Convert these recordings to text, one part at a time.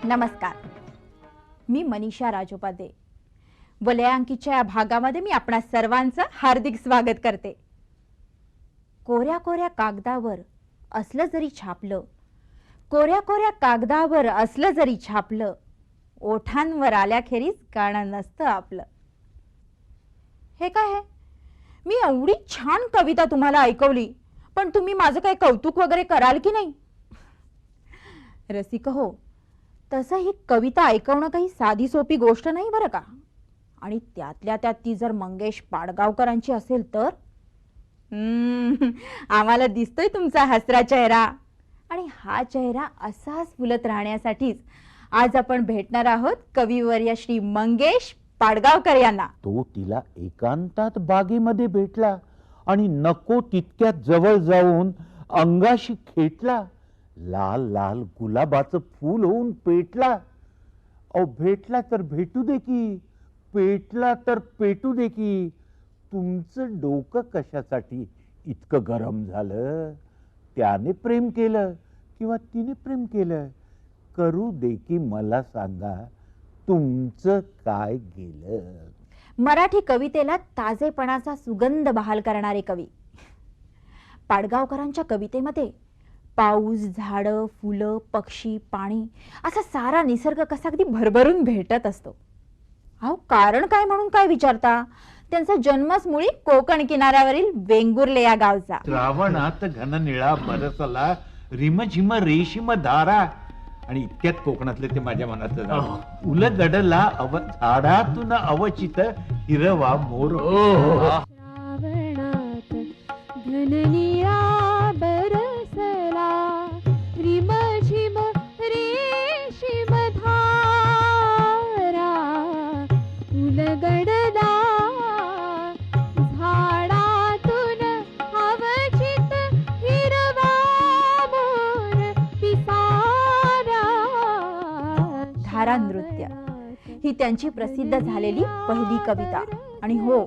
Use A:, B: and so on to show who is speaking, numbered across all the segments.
A: नमस्कार, मी मनीषा राजोपाध्ये. वलयांकीच्या या भागामध्ये मी आपणा सर्वांचं हार्दिक स्वागत करते. कोऱ्या कोऱ्या कागदावर असलं जरी छापलं, कोऱ्या कोऱ्या कागदावर असलं जरी छापलं, ओठांवर आल्याखेरीज गाणं नसतं आपलं. हे काय आहे? मी एवढी छान कविता तुम्हाला ऐकवली, पण तुम्ही माझं काही कौतुक वगैरे कराल की नाही? रसिक हो, तसं ही कविता ऐकवणं काही साधी सोपी गोष्ट नाही बरं का. आणि त्यातल्या त्यात ती जर मंगेश पाडगावकरांची असेल तर आम्हाला दिसतोय तुमचा हसरा चेहरा. आणि हा चेहरा असाच फुलत राहण्यासाठीच आज आपण भेटणार आहोत कविवर्य श्री मंगेश पाडगावकर यांना.
B: तो तिला एकांतात बागेमध्ये भेटला आणि नको तितक्या जवळ जाऊन अंगाशी खेटला. लाल लाल गुलाबाचं फूल होऊन पेटला. अहो भेटला तर भेटू दे की, पेटला तर पेटू दे की. तुमचं डोकं कशासाठी इतकं गरम झालं? त्याने प्रेम केलं किंवा तिने प्रेम केलं, करू दे की मला सांगा, तुमचं काय गेलं?
A: मराठी कवितेला ताजेपणाचा सुगंध बहाल करणारे कवी. पाडगावकरांच्या कवितेमध्ये पाऊस, झाडं, फुलं, पक्षी, पाणी असा सारा निसर्ग कसा अगदी भरभरून भेटत असतो. अहो कारण काय म्हणून काय विचारता? त्यांचा जन्मच मुळी कोकण किनाऱ्यावरील वेंगुर्ले या गावचा.
B: श्रावणात घन निळा बरसला, रिमझिम रेशीम धारा. आणि इतक्यात कोकणातले ते माझ्या मनात उलगडला झाडातून अवचित हिरवा मोर.
C: श्रावणात घन निळा बरसला, रिमझिम रेशीम धारा. उलगडला झाडातून अवचित हिरवा मोर पिसारा.
A: धारा नृत्य ही त्यांची प्रसिद्ध झालेली पहिली कविता. आणि हो,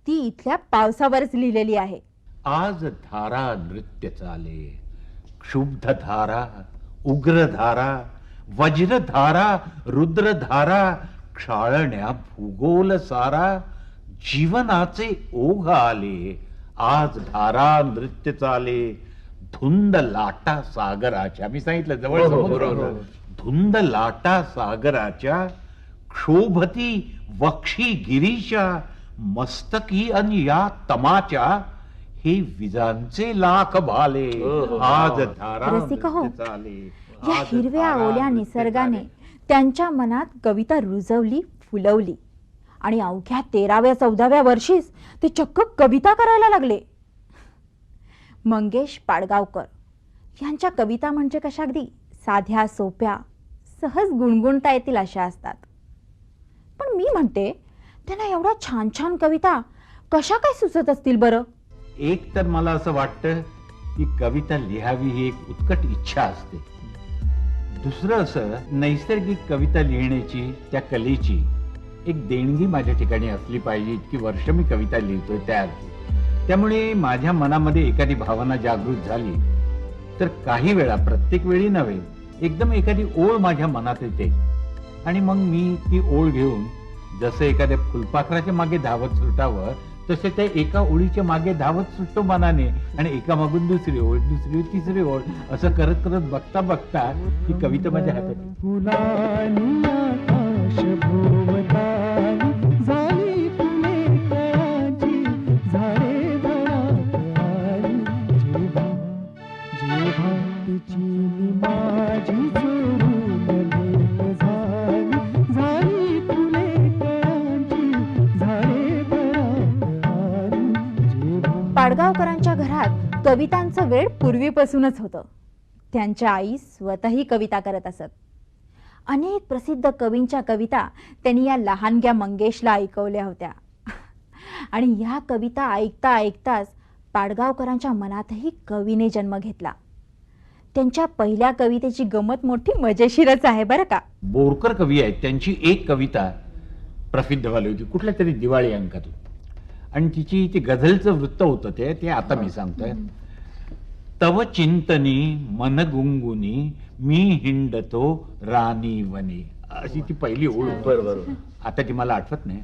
A: ती इथल्या पावसावरच लिहिलेली आहे.
B: आज धारा नृत्य चाले, क्षुब्ध धारा, उग्र धारा, वज्रधारा, रुद्रधारा, क्षाळण्या भूगोल सारा. जीवनाचे ओघ आले, आज धारा नृत्य चाले. धुंद लाटा सागराच्या, मी सांगितलं जवळ धुंद लाटा सागराच्या, क्षोभती वक्षी गिरीशा. मस्तकी अन या तमाच्या, हे विजांचे लाख भाले. आज धारा
A: रसिक हो,
B: नृत्य चाले.
A: या हिरव्या ओल्या निसर्गाने त्यांच्या मनात कविता रुजवली, फुलवली. आणि अवघ्या 13व्या-14व्या वर्षीच ते चक्क कविता करायला लागले. मंगेश पाडगावकर यांच्या कविता म्हणजे कशा अगदी साध्या सोप्या, सहज गुणगुणता येतील अशा असतात. पण मी म्हणते, त्यांना एवढ्या छान छान कविता कशा काय सुचत असतील बरं?
B: एक तर मला असं वाटतं की कविता लिहावी ही एक उत्कट इच्छा असते. दुसरं असं, नैसर्गिक कविता लिहिण्याची, त्या कलेची एक देणगी माझ्या ठिकाणी असली पाहिजे. इतकी वर्ष मी कविता लिहितोय त्यामुळे माझ्या मनामध्ये एखादी भावना जागृत झाली तर काही वेळा, प्रत्येक वेळी नव्हे, एकदम एखादी ओळ माझ्या मनात येते. आणि मग मी ती ओळ घेऊन जसं एखाद्या फुलपाखराच्या मागे धावत सुटावं तसे त्या एका ओळीच्या मागे धावत सुटतो मनाने. आणि एका मागून दुसरी ओळ, दुसरी तिसरी ओळ, असं करत करत बघता बघता ही कविता माझ्या हातात.
A: पाडगावकरांच्या यांच्या घरात कवितांचं वेळ पूर्वीपासूनच होतं. त्यांच्या आई स्वतःही कविता करत असत. अनेक प्रसिद्ध कवींच्या कविता त्यांनी या लहानग्या मंगेशला ऐकवल्या होत्या. आणि ह्या कविता ऐकता ऐकताच पाडगावकरांच्या मनातही कवीने जन्म घेतला. त्यांच्या पहिल्या कवितेची गमत मोठी मजेशीरच आहे बरं का.
B: बोरकर कवी आहेत, त्यांची एक कविता प्रसिद्ध झाली होती कुठल्या तरी दिवाळी अंकातून, आणि तिची ती गझलचं वृत्त होतं ते आता मी सांगतोय. तव चिंतनी मन गुंगुनी मी हिंडतो राणी वने, अशी ती पहिली ओळ होती.
D: बरोबर.
B: आता ती मला आठवत नाही.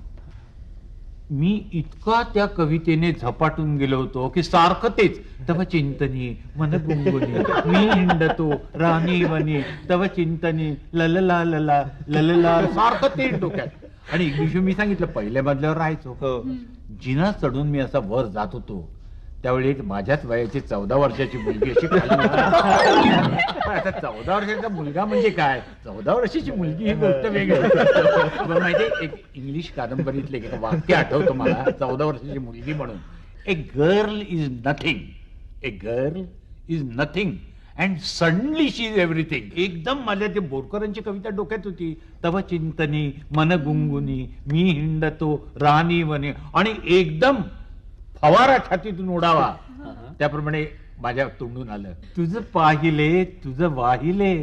B: मी इतका त्या कवितेने झपाटून गेलो होतो की सारखं तेच, तव चिंतनी मन गुंगुनी मी हिंडतो राणी वने, तव चिंतनी ललला लला ललला, सारखं तेच डोक्यात. आणि इंग्लिश मी सांगितलं पहिल्या मजल्यावर राहायचो.
D: हो.
B: जिना चढून मी असा वर जात होतो त्यावेळी एक माझ्याच वयाची 14 वर्षाची मुलगी अशी खाली होती. आता 14 वर्षाचा मुलगा म्हणजे काय, 14 वर्षाची मुलगी ही गोष्ट वेगळी. बरं माहितीये, एक इंग्लिश कादंबरीतले एक वाक्य आठवतं मला, 14 वर्षाची मुलगी म्हणून. A girl is nothing, a girl is nothing and suddenly she is everything. एकदम माझ्या ते बोरकरांची कविता डोक्यात होती. तव चिंतनी मन गुंगुनी मी हिंडतो राणी वने, आणि एकदम फवारा छातीतून उडावा त्याप्रमाणे माझ्या तोंडून आलं. तुझं पाहिले तुझं वाहिले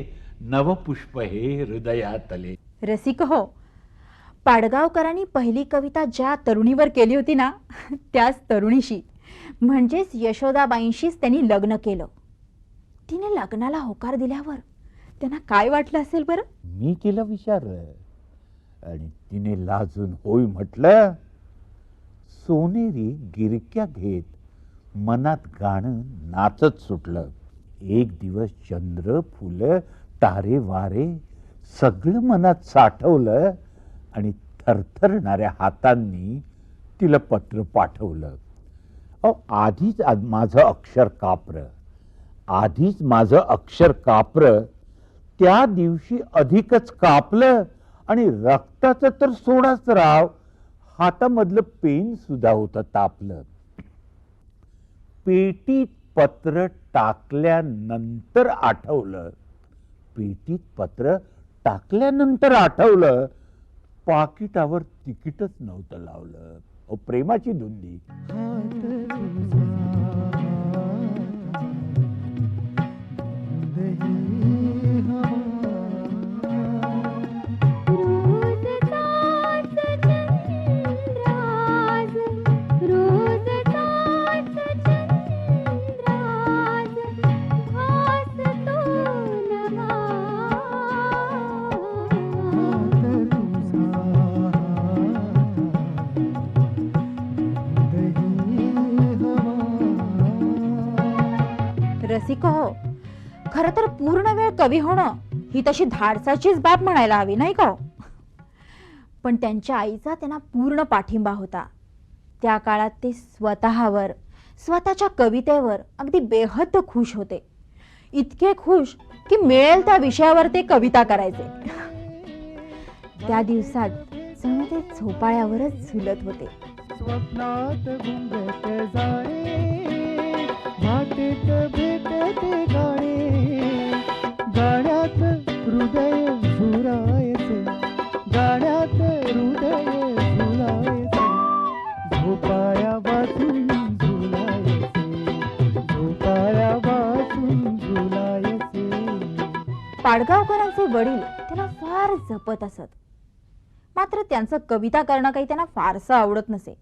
B: नवपुष्प हे हृदयातले.
A: रसिक हो, पाडगावकरांनी पहिली कविता ज्या तरुणीवर केली होती ना, त्याच तरुणीशी म्हणजेच यशोदाबाईंशीच त्यांनी लग्न केलं. तिने लग्नाला होकार दिल्यावर त्यांना काय वाटलं असेल बरं?
B: मी तिला विचारलं आणि तिने लाजून होय म्हटलं. सोनेरी गिरक्या घेत मनात गाणं नाचत सुटलं. एक दिवस चंद्र फुलं तारे वारे सगळं मनात साठवलं आणि थरथरणाऱ्या हातांनी तिला पत्र पाठवलं. आधीच माझं अक्षर कापरं, आधीच माझं अक्षर कापरं, त्या दिवशी अधिकच कापलं आणि रक्ताचं तर सोडाच राव, हातामधलं पेन सुद्धा होतं तापलं. पेटीत पत्र टाकल्यानंतर आठवलं, पेटीत पत्र टाकल्यानंतर आठवलं, पाकिटावर तिकीटच नव्हतं लावलं. प्रेमाची धुंदी.
A: रसिक हो, खरं तर पूर्ण वेळ कवी होणं ही तशी धाडसाचीच बाब म्हणायला हवी नाही का? पण त्यांच्या आईचा त्यांना पूर्ण पाठिंबा होता. त्या काळात ते स्वतःवर, स्वतःच्या कवितेवर अगदी बेहद्द खुश होते. इतके खुश की मिळेल त्या विषयावर ते कविता करायचे. त्या दिवसात जणू ते झोपाळ्यावरच झुलत होते.
C: स्वप्नात घुंगट जाणे, वाटेत भेटते गाणे, गाण्यात हृदय झुरायचे, गाण्यात हृदय झुलायचे, झोपाळ्या वाचून झुलायचे, झोपाळ्या वाचून झुलायचे.
A: पाडगावकरांचे वडील त्यांना फार जपत असत, मात्र त्यांचं कविता करणं काही त्यांना फारसं आवडत नसे.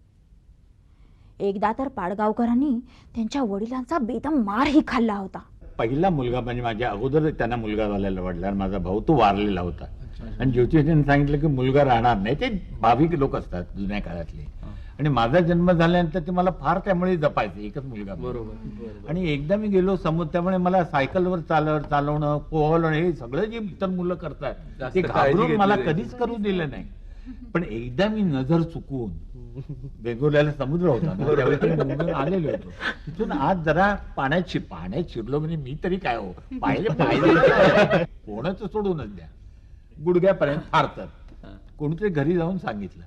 A: एकदा तर पाडगावकरांनी त्यांच्या वडिलांचा बेदम मारही खाल्ला होता.
B: पहिला मुलगा म्हणजे माझ्या अगोदर त्यांना मुलगा झालेला वडिलांना, माझा भाऊ तो वारलेला होता. आणि ज्योतिषांनी सांगितलं की मुलगा राहणार नाही. ते भाविक लोक असतात जुन्या काळातले. आणि माझा जन्म झाल्यानंतर ते मला फार त्यामुळे जपायचे, एकच मुलगा.
D: बरोबर.
B: आणि एकदा मी गेलो समुद्र, त्यामुळे मला सायकलवर चालवणं, पोहणं हे सगळं जे इतर मुलं करतात ते घाबरून मला कधीच करू दिलं नाही. पण एकदा मी नजर चुकवून, वेगवेगळ्या समुद्र होता ना, त्यावेळी ते मुंबईहून आलेलो होतो. तिथून आज जरा पाण्यात शिरलो. म्हणजे मी तरी काय हो, पाहिजे पोहणं तर सोडूनच द्या, गुडघ्यापर्यंत फारतात. कोणीतरी घरी जाऊन सांगितलं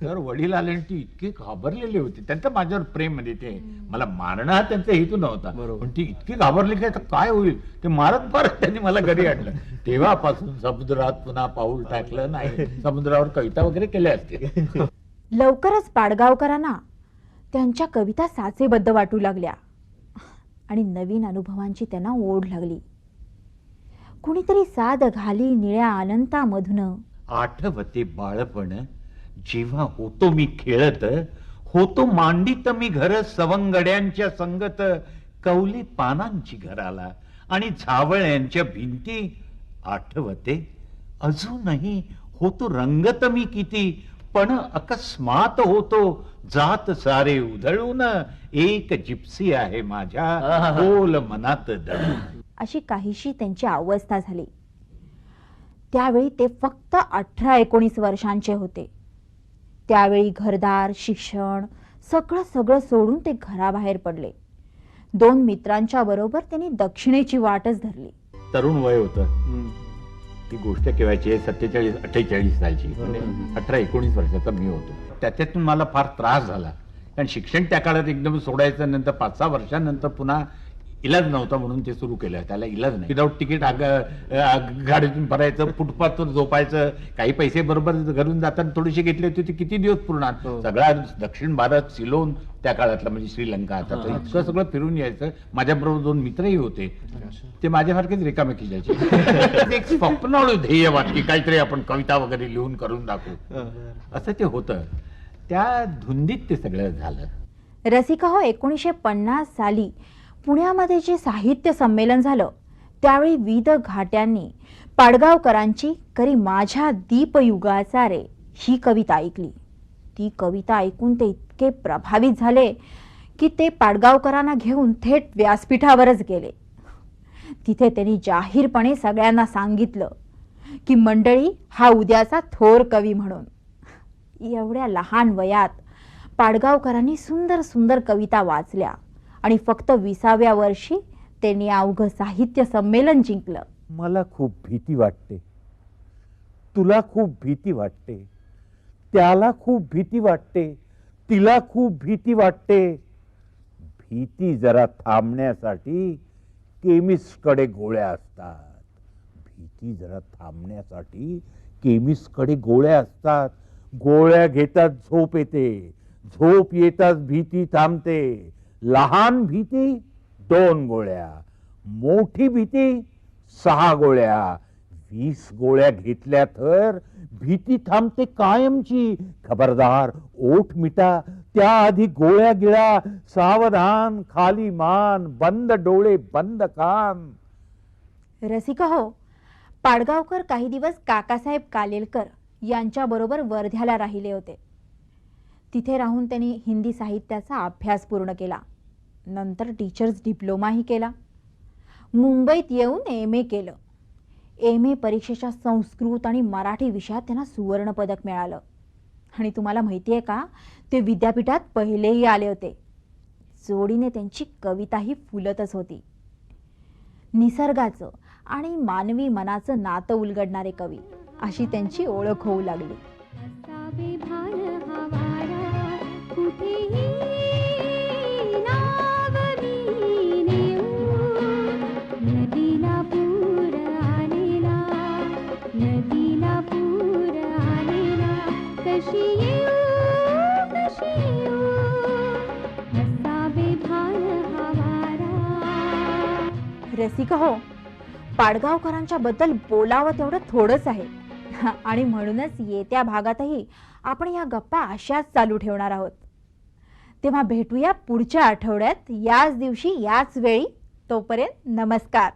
B: तर वडील आले आणि ती इतकी घाबरलेली होती. त्यांचं माझ्यावर प्रेम, म्हणजे ते मला मारणं हा त्यांचा हेतू नव्हता, पण ती इतकी घाबरली की आता काय होईल ते मारत मारत त्यांनी मला घरी आणलं. तेव्हापासून समुद्रात पुन्हा पाऊल टाकलं नाही. समुद्रावर कविता वगैरे केल्या असते.
A: लवकरच पाडगावकरांना त्यांच्या कविता साचेबद्ध वाटू लागल्या आणि नवीन अनुभवांची त्यांना ओढ लागली. कुणीतरी साद घाली निळ्या अनंतामधून,
B: आठवते बाळपण जेव्हा होतो मी खेळत, होतो मांडीत मी घर सवंगड्यांच्या संगत, कवली पानांची घराला आणि झावळ्यांच्या भिंती. आठवते अजूनही होतो रंगत मी किती, पण अकस्मात होतो जात सारे उधळून, एक जिप्सी आहे माझ्या बोल मनात दडून.
A: अशी काहीशी त्यांची अवस्था झाली. त्यावेळी ते फक्त 18-19 वर्षांचे होते. त्यावेळी घरदार, शिक्षण सगळं सगळं सोडून ते घराबाहेर पडले. 2 मित्रांच्या बरोबर त्यांनी दक्षिणेची वाटच धरली.
B: तरुण वय होतं. ती गोष्ट केव्हाची, 47-48 सालची. 18-19 वर्षाचा मी होतो. त्याच्यातून मला फार त्रास झाला, कारण शिक्षण त्या काळात एकदम सोडायचं, नंतर 5-6 वर्षांनंतर पुन्हा इलाज नव्हता म्हणून ते सुरू केलं. त्याला इलाज नाही, विदाऊट तिकीट गाडीतून भरायचं, फुटपाथवर झोपायचं. काही पैसे बरोबर घरून जाताना थोडेसे घेतले होते, ते किती दिवस पुरणार. सगळा दक्षिण भारत, सिलोन त्या काळातला, म्हणजे श्रीलंका, आता तर इतकं सगळं फिरून यायचं. माझ्याबरोबर 2 मित्रही होते, ते माझ्यासारखेच रिकामे खिजायचे. एक स्वप्नाळू ध्येय वाटली, काहीतरी आपण कविता वगैरे लिहून करून दाखवू, असं ते होतं. त्या धुंदीत ते सगळं झालं.
A: रसिका हो, 1950 साली पुण्यामध्ये जे साहित्य संमेलन झालं, त्यावेळी विविध घाट्यांनी पाडगावकरांची करी माझ्या दीपयुगाचा रे ही कविता ऐकली. ती कविता ऐकून ते इतके प्रभावित झाले की ते पाडगावकरांना घेऊन थेट व्यासपीठावरच गेले. तिथे त्यांनी जाहीरपणे सगळ्यांना सांगितलं की मंडळी, हा उद्याचा थोर कवी म्हणून. एवढ्या लहान वयात पाडगावकरांनी सुंदर सुंदर कविता वाचल्या आणि फक्त 20व्या वर्षी त्यांनी अवघं साहित्य संमेलन जिंकलं.
D: मला खूप भीती वाटते, तुला खूप भीती वाटते, त्याला खूप भीती वाटते, तिला खूप भीती वाटते. भीती जरा थांबण्यासाठी केमिस्टकडे गोळ्या असतात. भीती जरा थांबण्यासाठी केमिस्टकडे गोळ्या असतात. गोळ्या घेतात झोप येते, झोप येताच भीती थांबते. लहान भीती 2 गोळ्या, मोठी भीती 6 गोळ्या. 20 गोळ्या घेतल्या तर भीती थांबते कायमची. खबरदार, ओठ मिटा, त्याआधी गोळ्या गिळा. सावधान, खाली मान, बंद डोळे, बंद कान.
A: रसिका हो, पाडगावकर काही दिवस काकासाहेब कालेलकर यांच्या बरोबर वर्ध्याला राहिले होते. तिथे राहून त्यांनी हिंदी साहित्याचा अभ्यास पूर्ण केला. नंतर टीचर्स डिप्लोमाही केला. मुंबईत येऊन MA केलं. MA परीक्षेच्या संस्कृत आणि मराठी विषयात त्यांना सुवर्ण पदक मिळालं. आणि तुम्हाला माहिती आहे का, ते विद्यापीठात पहिलेही आले होते. जोडीने त्यांची कविताही फुलतच होती. निसर्गाचं आणि मानवी मनाचं नातं उलगडणारे कवी, अशी त्यांची ओळख होऊ लागली. रसिका हो, पाडगावकरांच्या बद्दल बोलावं तेवढं थोडंच आहे. आणि म्हणूनच येत्या भागातही आपण या गप्पा अशाच चालू ठेवणार आहोत. तेव्हा भेटूया पुढच्या आठवड्यात, याच दिवशी, याच वेळी. तोपर्यंत नमस्कार.